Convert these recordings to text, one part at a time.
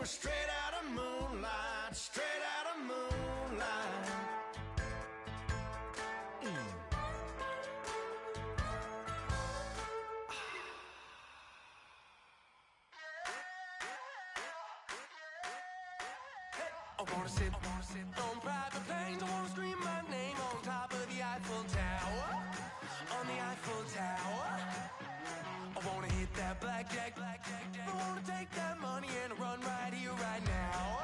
we're straight out of moonlight, straight out of moonlight. I wanna sit on private planes. I wanna scream my name on top of the Eiffel Tower, on the Eiffel Tower. I wanna hit that blackjack. I wanna take that money and run right here, right now,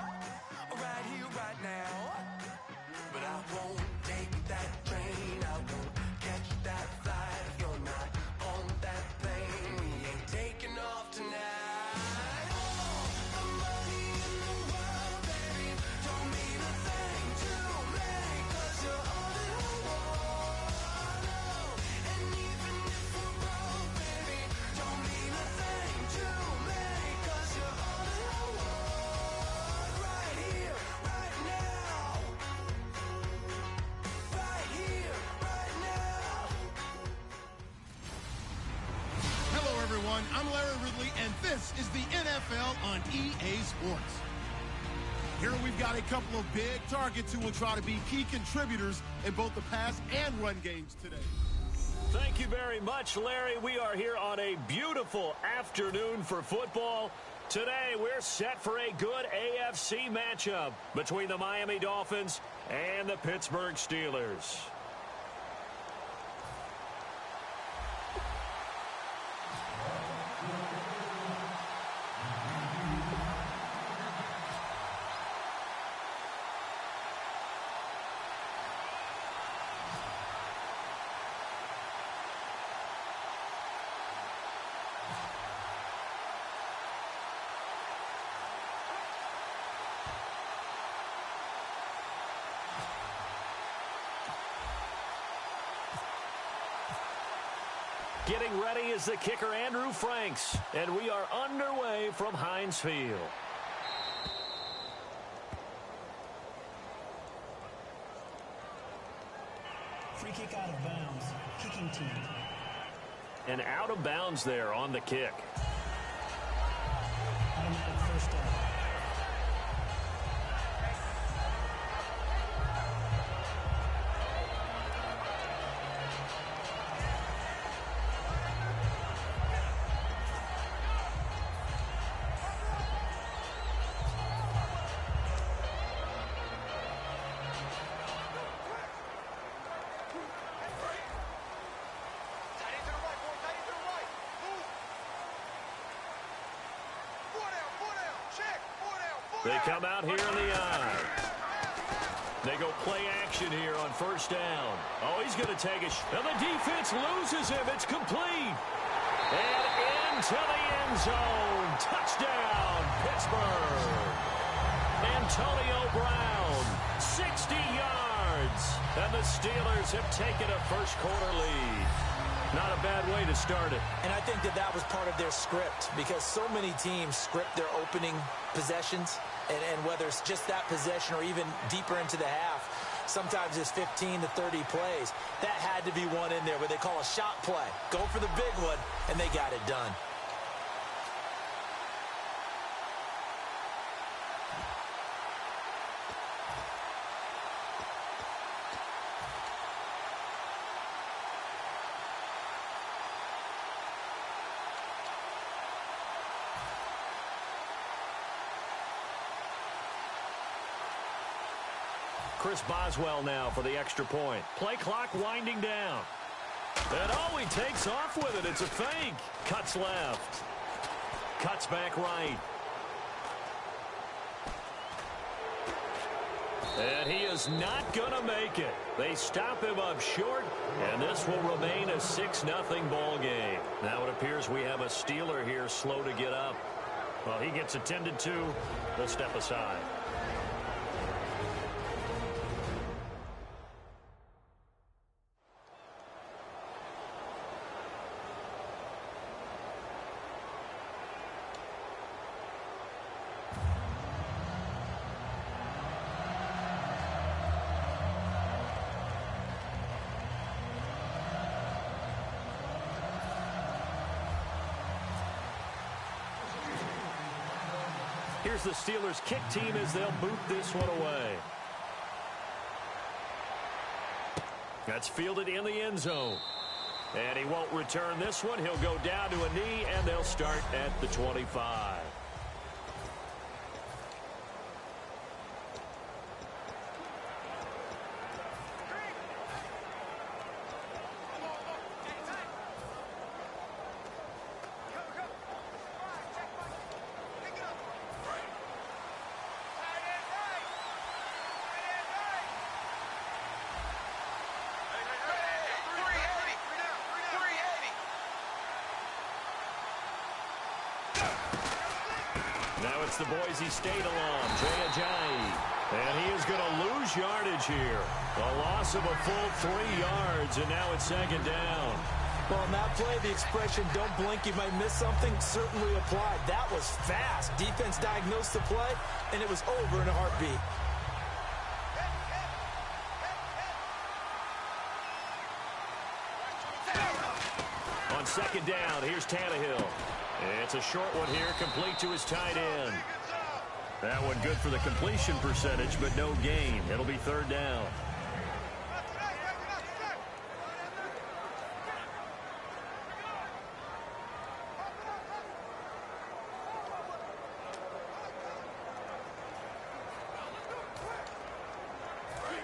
right here, right now. But I won't take that train. I won't catch that flight if you're not on that plane. We ain't taking off tonight. I'm Larry Ridley, and this is the NFL on EA Sports. Here we've got a couple of big targets who will try to be key contributors in both the pass and run games today. Thank you very much, Larry. We are here on a beautiful afternoon for football. Today, we're set for a good AFC matchup between the Miami Dolphins and the Pittsburgh Steelers. Getting ready is the kicker, Andrew Franks, and we are underway from Heinz Field. Free kick out of bounds, kicking team. And out of bounds there on the kick. Automatic first down. They come out here in the eye. They go play action here on first down. Oh, he's going to take it. And the defense loses him. It's complete. And into the end zone. Touchdown, Pittsburgh. Antonio Brown, 60 yards. And the Steelers have taken a first quarter lead. Not a bad way to start it. And I think that was part of their script, because so many teams script their opening possessions, and whether it's just that possession or even deeper into the half, sometimes it's 15 to 30 plays. That had to be one in there where they call a shot play. Go for the big one, and they got it done. Chris Boswell now for the extra point. Play clock winding down. And oh, he takes off with it. It's a fake. Cuts left. Cuts back right. And he is not going to make it. They stop him up short, and this will remain a 6-0 ball game. Now it appears we have a Steeler here slow to get up. Well, he gets attended to. We'll step aside. Here's the Steelers' kick team as they'll boot this one away. That's fielded in the end zone. And he won't return this one. He'll go down to a knee, and they'll start at the 25. Now it's the Boise State alum, Jay Ajayi. And he is going to lose yardage here. A loss of a full 3 yards, and now it's second down. Well, on that play, the expression, don't blink, you might miss something, certainly applied. That was fast. Defense diagnosed the play, and it was over in a heartbeat. On second down, here's Tannehill. It's a short one here, complete to his tight end. That one good for the completion percentage, but no gain. It'll be third down.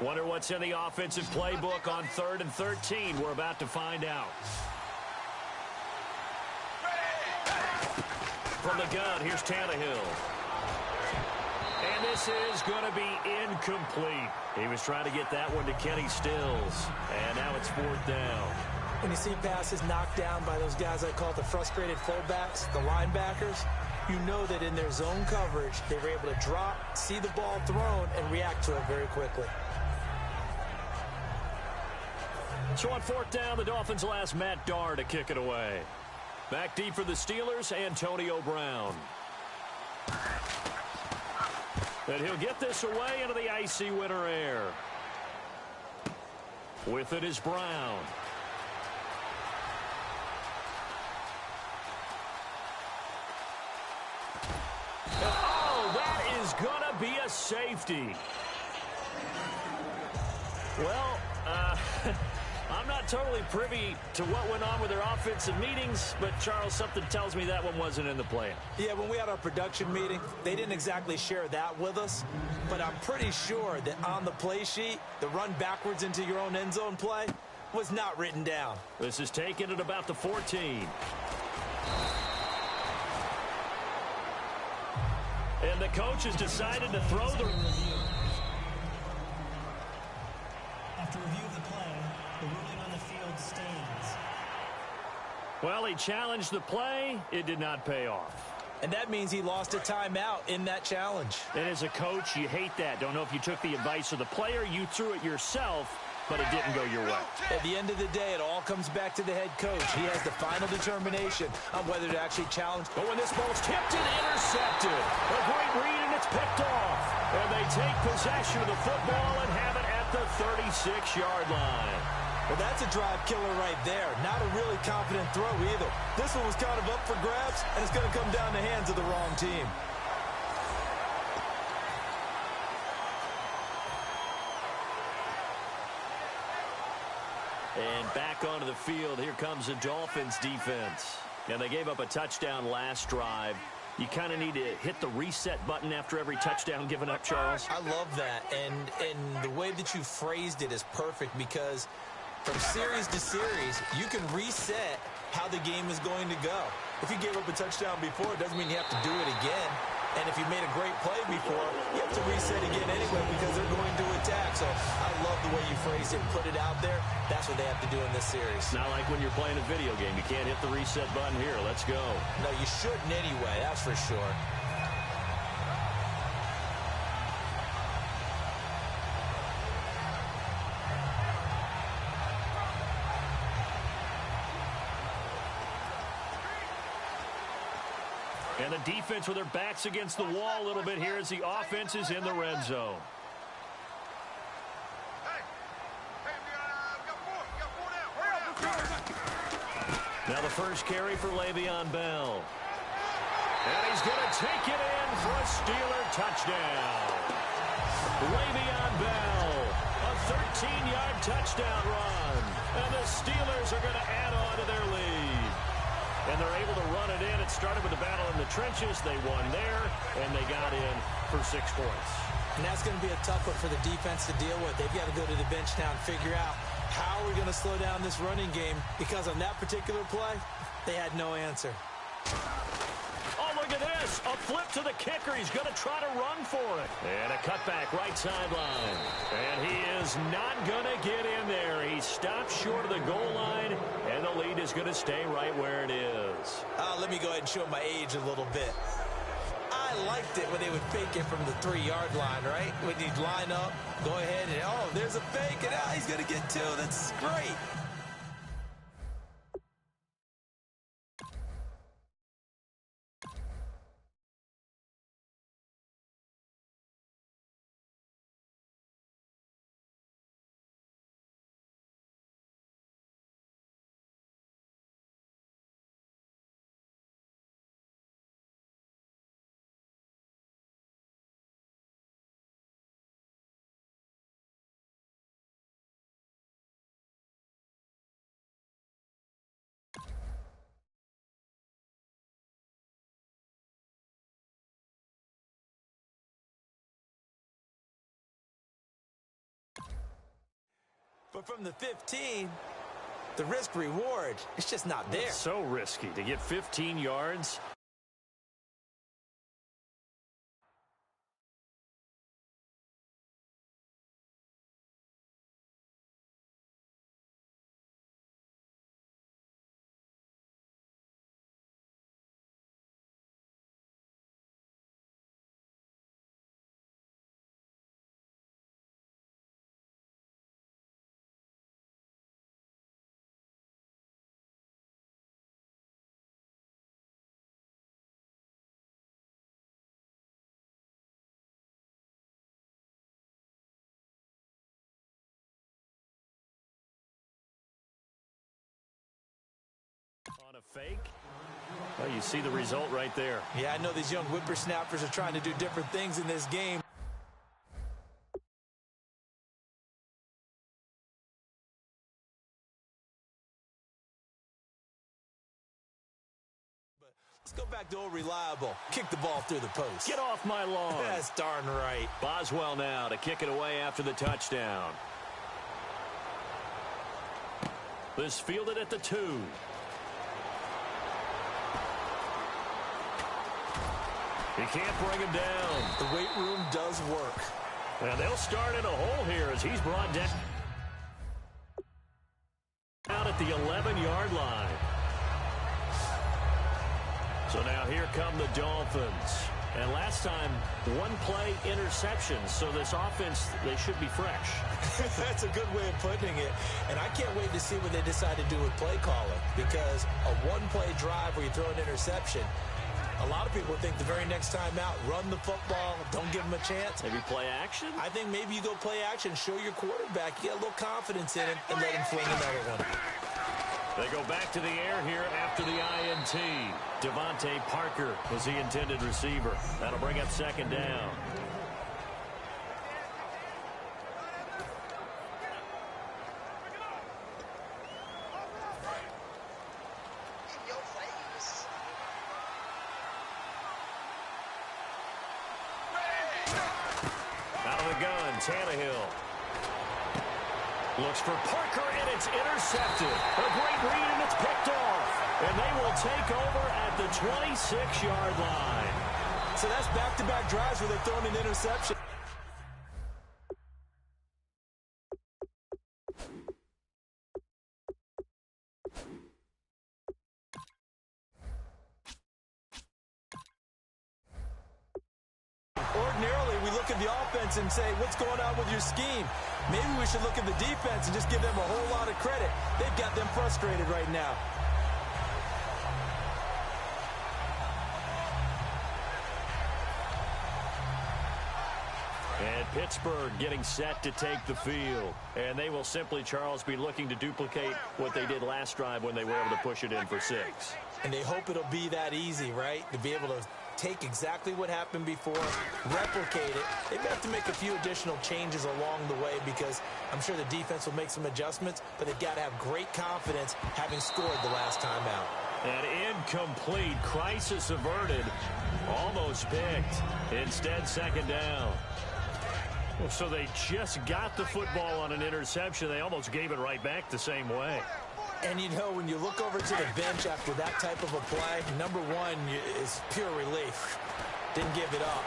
Wonder what's in the offensive playbook on 3rd and 13. We're about to find out. From the gun, here's Tannehill. And this is going to be incomplete. He was trying to get that one to Kenny Stills. And now it's 4th down. When you see passes knocked down by those guys I call the frustrated fullbacks, the linebackers, you know that in their zone coverage, they were able to drop, see the ball thrown, and react to it very quickly. So on 4th down, the Dolphins will ask Matt Darr to kick it away. Back deep for the Steelers, Antonio Brown. And he'll get this away into the icy winter air. With it is Brown. Oh, that is going to be a safety. Well, I'm not totally privy to what went on with their offensive meetings, but, Charles, something tells me that one wasn't in the plan. Yeah, when we had our production meeting, they didn't exactly share that with us, but I'm pretty sure that on the play sheet, the run backwards into your own end zone play was not written down. This is taken at about the 14. And the coach has decided to throw the... After review of the play, the ruling on the field stands. Well, he challenged the play. It did not pay off. And that means he lost a timeout in that challenge. And as a coach, you hate that. Don't know if you took the advice of the player. You threw it yourself, but it didn't go your way. At the end of the day, it all comes back to the head coach. He has the final determination on whether to actually challenge. But when this ball's tipped and intercepted, a great read, and it's picked off. And they take possession of the football and have it at the 36-yard line. Well, that's a drive killer right there. Not a really confident throw either. This one was kind of up for grabs, and it's going to come down the hands of the wrong team. And back onto the field, here comes the Dolphins defense. And they gave up a touchdown last drive. You kind of need to hit the reset button after every touchdown given up, Charles. I love that. And the way that you phrased it is perfect because from series to series, you can reset how the game is going to go. If you gave up a touchdown before, it doesn't mean you have to do it again. And if you made a great play before, you have to reset again anyway because they're going to attack. So I love the way you phrased it and put it out there. That's what they have to do in this series. Not like when you're playing a video game. You can't hit the reset button here. Let's go. No, you shouldn't anyway. That's for sure. And the defense with their backs against the wall a little bit here as the offense is in the red zone. Now the first carry for Le'Veon Bell. And he's going to take it in for a Steeler touchdown. Le'Veon Bell, a 13-yard touchdown run. And the Steelers are going to add on to their lead. And they're able to run it in. It started with a battle in the trenches. They won there, and they got in for 6 points. And that's going to be a tough one for the defense to deal with. They've got to go to the bench now and figure out how are we going to slow down this running game, because on that particular play, they had no answer. Oh, look at this. A flip to the kicker. He's going to try to run for it. And a cutback right sideline. And he is not going to get in there. He stops short of the goal line, and the lead is going to stay right where it is. Let me go ahead and show my age a little bit. I liked it when they would fake it from the 3-yard line, right? When you'd line up, go ahead and, oh, there's a fake, and he's going to get 2. That's great. But from the 15, the risk-reward, it's just not there. It's so risky to get 15 yards. On a fake. Well, you see the result right there. Yeah, I know these young whippersnappers are trying to do different things in this game. But let's go back to old reliable. Kick the ball through the post. Get off my lawn. That's darn right. Boswell now to kick it away after the touchdown. This fielded at the 2. He can't bring him down. The weight room does work. And they'll start in a hole here as he's brought down out at the 11-yard line. So now here come the Dolphins. And last time, 1-play interception. So this offense, they should be fresh. That's a good way of putting it. And I can't wait to see what they decide to do with play calling. Because a 1-play drive where you throw an interception, a lot of people think the very next time out, run the football, don't give them a chance. Maybe play action? I think maybe you go play action, show your quarterback, you get a little confidence in him, and let him fling another one. They go back to the air here after the INT. Devontae Parker was the intended receiver. That'll bring up 2nd down. Tannehill looks for Parker, and it's intercepted. A great read, and it's picked off. And they will take over at the 26-yard line. So that's back-to-back drives where they've thrown an interception. Ordinarily, we look at the offense and say, what's going on with your scheme? Maybe we should look at the defense and just give them a whole lot of credit. They've got them frustrated right now. And Pittsburgh getting set to take the field. And they will simply, Charles, be looking to duplicate what they did last drive when they were able to push it in for 6. And they hope it'll be that easy, right? To be able to take exactly what happened before, replicate it. They may have to make a few additional changes along the way because I'm sure the defense will make some adjustments, but they've got to have great confidence having scored the last time out. An incomplete, crisis averted, almost picked. Instead, second down. So they just got the football on an interception. They almost gave it right back the same way. And, you know, when you look over to the bench after that type of a play, number one is pure relief. Didn't give it up.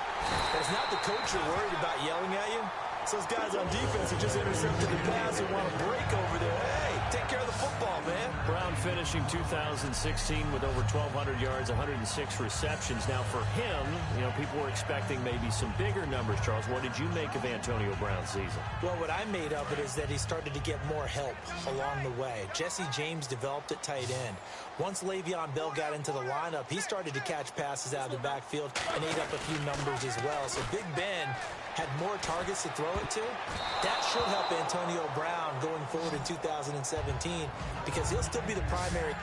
But it's not the coach you're worried about yelling at you. It's those guys on defense who just intercepted the pass and want to break over there. Hey, take care of the football, man. Brown finishing 2016 with over 1,200 yards, 106 receptions. Now, for him, you know, people were expecting maybe some bigger numbers, Charles. What did you make of Antonio Brown's season? Well, what I made of it is that he started to get more help along the way. Jesse James developed at tight end. Once Le'Veon Bell got into the lineup, he started to catch passes out of the backfield and ate up a few numbers as well. So Big Ben had more targets to throw it to. That should help Antonio Brown going forward in 2017 because he'll still be the primary.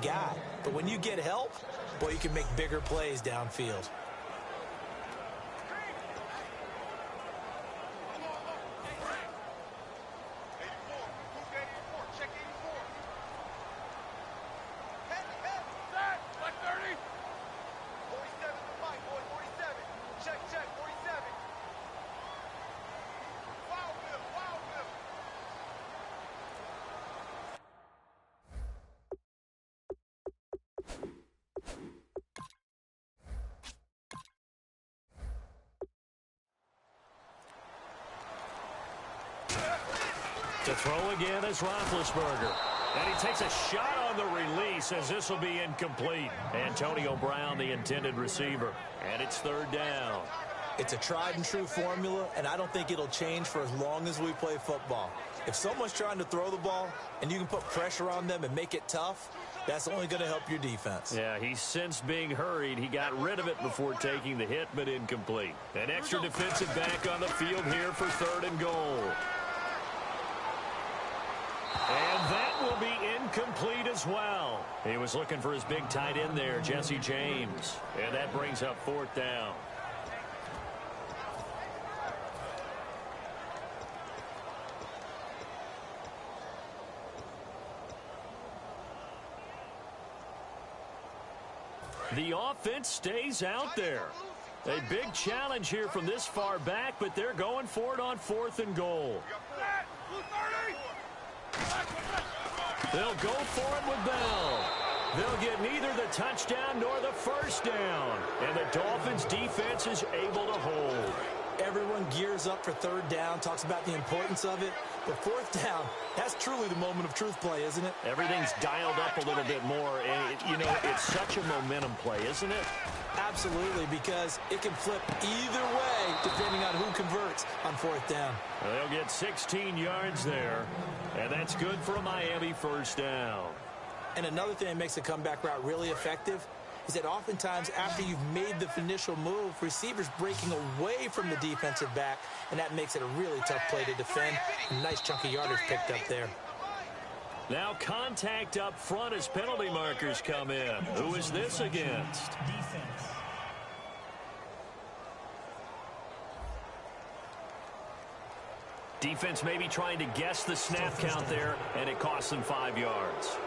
Guy. But when you get help, boy, you can make bigger plays downfield. To throw again is Roethlisberger. And he takes a shot on the release as this will be incomplete. Antonio Brown, the intended receiver. And it's third down. It's a tried and true formula, and I don't think it'll change for as long as we play football. If someone's trying to throw the ball and you can put pressure on them and make it tough, that's only going to help your defense. Yeah, he's since being hurried. He got rid of it before taking the hit, but incomplete. An extra defensive back on the field here for third and goal. And that will be incomplete as well. He was looking for his big tight end there, Jesse James. And that brings up fourth down. The offense stays out there. A big challenge here from this far back, but they're going for it on fourth and goal. They'll go for it with Bell. They'll get neither the touchdown nor the first down. And the Dolphins' defense is able to hold. Everyone gears up for third down, talks about the importance of it. But fourth down, that's truly the moment of truth play, isn't it? Everything's dialed up a little bit more. And, you know, it's such a momentum play, isn't it? Absolutely, because it can flip either way depending on who converts on fourth down. They'll get 16 yards there, and that's good for a Miami first down. And another thing that makes the comeback route really effective is that oftentimes after you've made the initial move, receivers breaking away from the defensive back, and that makes it a really tough play to defend. A nice chunk of yardage picked up there. Now contact up front as penalty markers come in. Who is this against? Defense. Defense maybe trying to guess the snap count there, and it costs them 5 yards.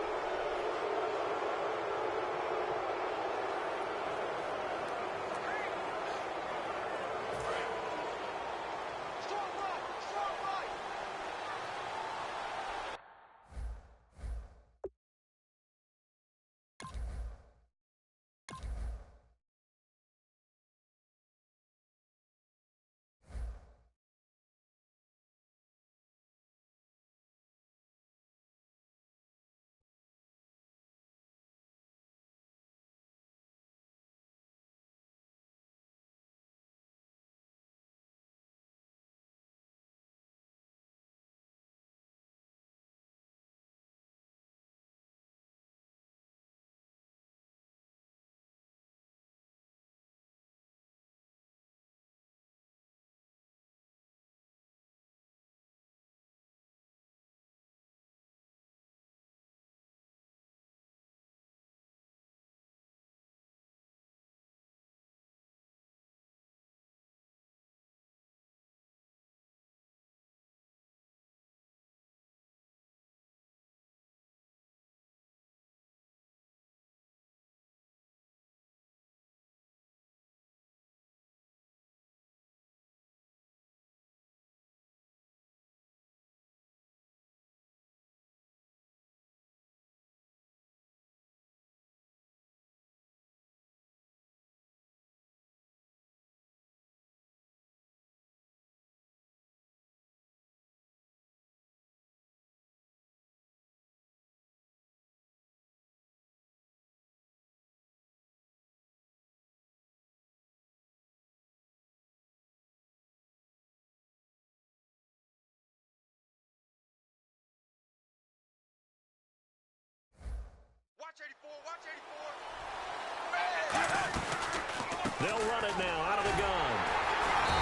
They'll run it now out of the gun.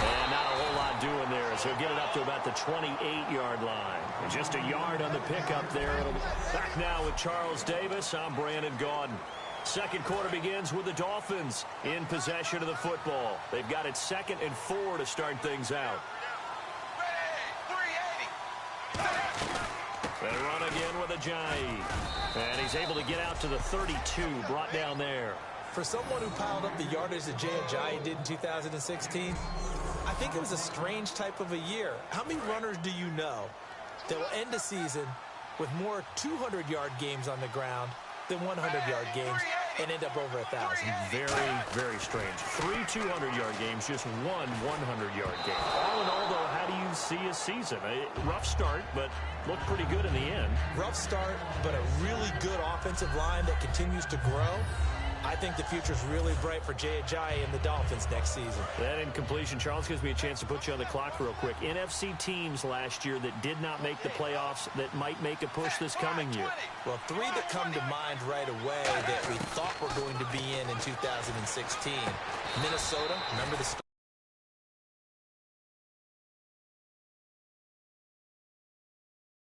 And not a whole lot doing there, so he'll get it up to about the 28-yard line. And just a yard on the pickup there. Back now with Charles Davis. I'm Brandon Gaudin. Second quarter begins with the Dolphins in possession of the football. They've got it 2nd and 4 to start things out. They run again with Ajayi. And he's able to get out to the 32, brought down there. For someone who piled up the yardage that Jay Ajayi did in 2016, I think it was a strange type of a year. How many runners do you know that will end the season with more 200-yard games on the ground than 100-yard games and end up over 1,000? Very, very strange. 3 200-yard games, just 1 100-yard game. All in all, though, how do you see a season? A rough start, but looked pretty good in the end. Rough start, but a really good offensive line that continues to grow. I think the future's really bright for Jay Ajayi and the Dolphins next season. That incompletion, Charles, gives me a chance to put you on the clock real quick. NFC teams last year that did not make the playoffs that might make a push this coming year. Well, 3 that come to mind right away that we thought were going to be in 2016. Minnesota, remember the